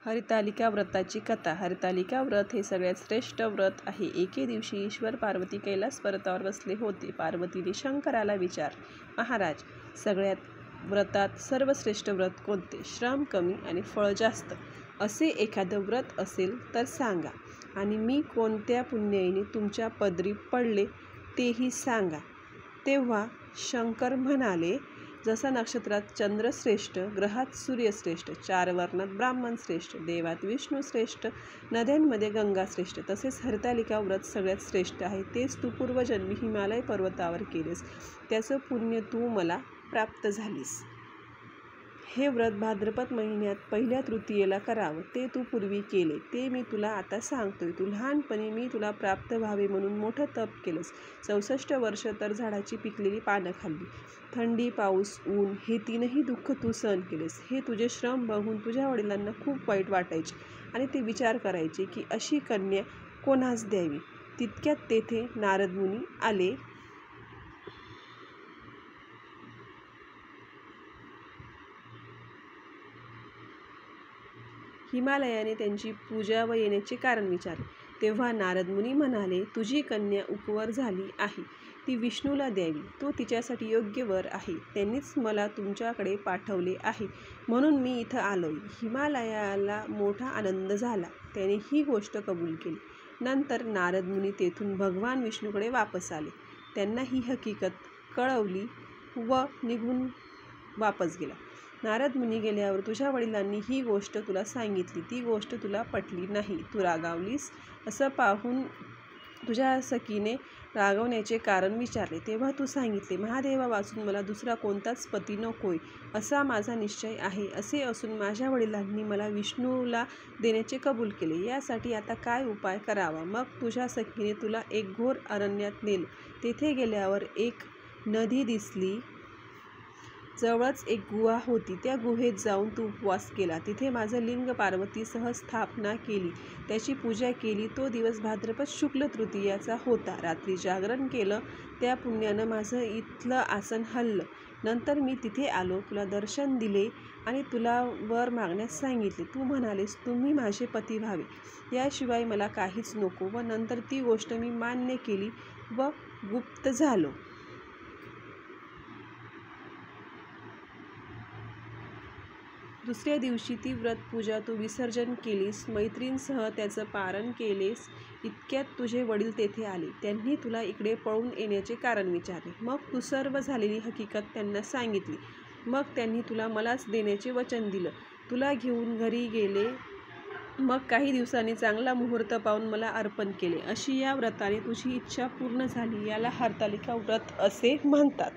हरितालिका व्रताची कथा. हरितालिका व्रत हे सगळ्यात श्रेष्ठ व्रत आहे. एके दिवशी ईश्वर पार्वती कैलास पर्वतावर बसले होते. पार्वतीने शंकराला विचार, महाराज, सगळ्यात व्रतात सर्वश्रेष्ठ व्रत कोणते? श्रम कमी आणि फळ जास्त असे एखादं व्रत असेल तर सांगा, आणि मी कोणत्या पुण्याईने तुमच्या पदरी पडले तेही सांगा. तेव्हा शंकर म्हणाले, जसा नक्षत्रात चंद्र श्रेष्ठ, ग्रहात सूर्य श्रेष्ठ, 4 वर्णात ब्राह्मण श्रेष्ठ, देवात विष्णू श्रेष्ठ, नद्यांमध्ये गंगा श्रेष्ठ, तसेच हरितालिका व्रत सगळ्यात श्रेष्ठ आहे. तेच तू पूर्वजन्मी हिमालय पर्वतावर केलेस, त्याचं पुण्य तू मला प्राप्त झालीस. हे व्रत भाद्रपद महिन्यात पहिल्या तृतीयेला करावं. ते तू पूर्वी केले, ते मी तुला आता सांगतोय. तू लहानपणी मी तुला प्राप्त व्हावे म्हणून मोठं तप केलंस. 64 वर्ष तर झाडाची पिकलेली पानं खाल्ली. थंडी, पाऊस, ऊन हे तीनही दुःख तू सहन केलेस. हे तुझे श्रम बघून तुझ्या वडिलांना खूप वाईट वाटायचे आणि ते विचार करायचे की अशी कन्या कोणास द्यावी. तितक्यात तेथे नारद मुनी आले. हिमालयाने त्यांची पूजा व येण्याचे कारण विचारले. तेव्हा नारद मुनी म्हणाले, तुझी कन्या उपवर झाली आहे, ती विष्णूला द्यावी. तो तिच्यासाठी योग्य वर आहे. त्यांनीच मला तुमच्याकडे पाठवले आहे, म्हणून मी इथं आलोय. हिमालयाला मोठा आनंद झाला. त्याने ही गोष्ट कबूल केली. नंतर नारद मुनी तेथून भगवान विष्णूकडे वापस आले. त्यांना ही हकीकत कळवली व निघून वापस गेला. नारद मुनी गेल्यावर तुझ्या वडिलांनी ही गोष्ट तुला सांगितली. ती गोष्ट तुला पटली नाही, तू रागावलीस. असं पाहून तुझ्या सखीने रागवण्याचे कारण विचारले. तेव्हा तू सांगितले, महादेवा वाचून मला दुसरा कोणताच पती नकोय, असा माझा निश्चय आहे. असे असून माझ्या वडिलांनी मला विष्णूला देण्याचे कबूल केले. यासाठी आता काय उपाय करावा? मग तुझ्या सखीने तुला एक घोर अरण्यात नेलं. तेथे गेल्यावर एक नदी दिसली. जवळच एक गुहा होती. त्या गुहेत जाऊन तू उपवास केला. तिथे माझं लिंग पार्वतीसह स्थापना केली, त्याची पूजा केली. तो दिवस भाद्रपद शुक्ल तृतीयाचा होता. रात्री जागरण केलं, त्या पुण्यानं माझं इथलं आसन हललं. नंतर मी तिथे आलो, तुला दर्शन दिले आणि तुला वर मागण्यास सांगितले. तू म्हणालेस, तुम्ही माझे पती व्हावे, याशिवाय मला काहीच नको. व नंतर ती गोष्ट मी मान्य केली व गुप्त झालो. दुसऱ्या दिवशी ती व्रत पूजा तू विसर्जन केलीस. मैत्रींसह त्याचं पारण केलेस. इतक्यात तुझे वडील तेथे आले. त्यांनी तुला इकडे पळून येण्याचे कारण विचारले. मग तू सर्व झालेली हकीकत त्यांना सांगितली. मग त्यांनी तुला मलाच देण्याचे वचन दिलं. तुला घेऊन घरी गेले. मग काही दिवसांनी चांगला मुहूर्त पाहून मला अर्पण केले. अशी या व्रताने तुझी इच्छा पूर्ण झाली. याला हरतालिका व्रत असे म्हणतात.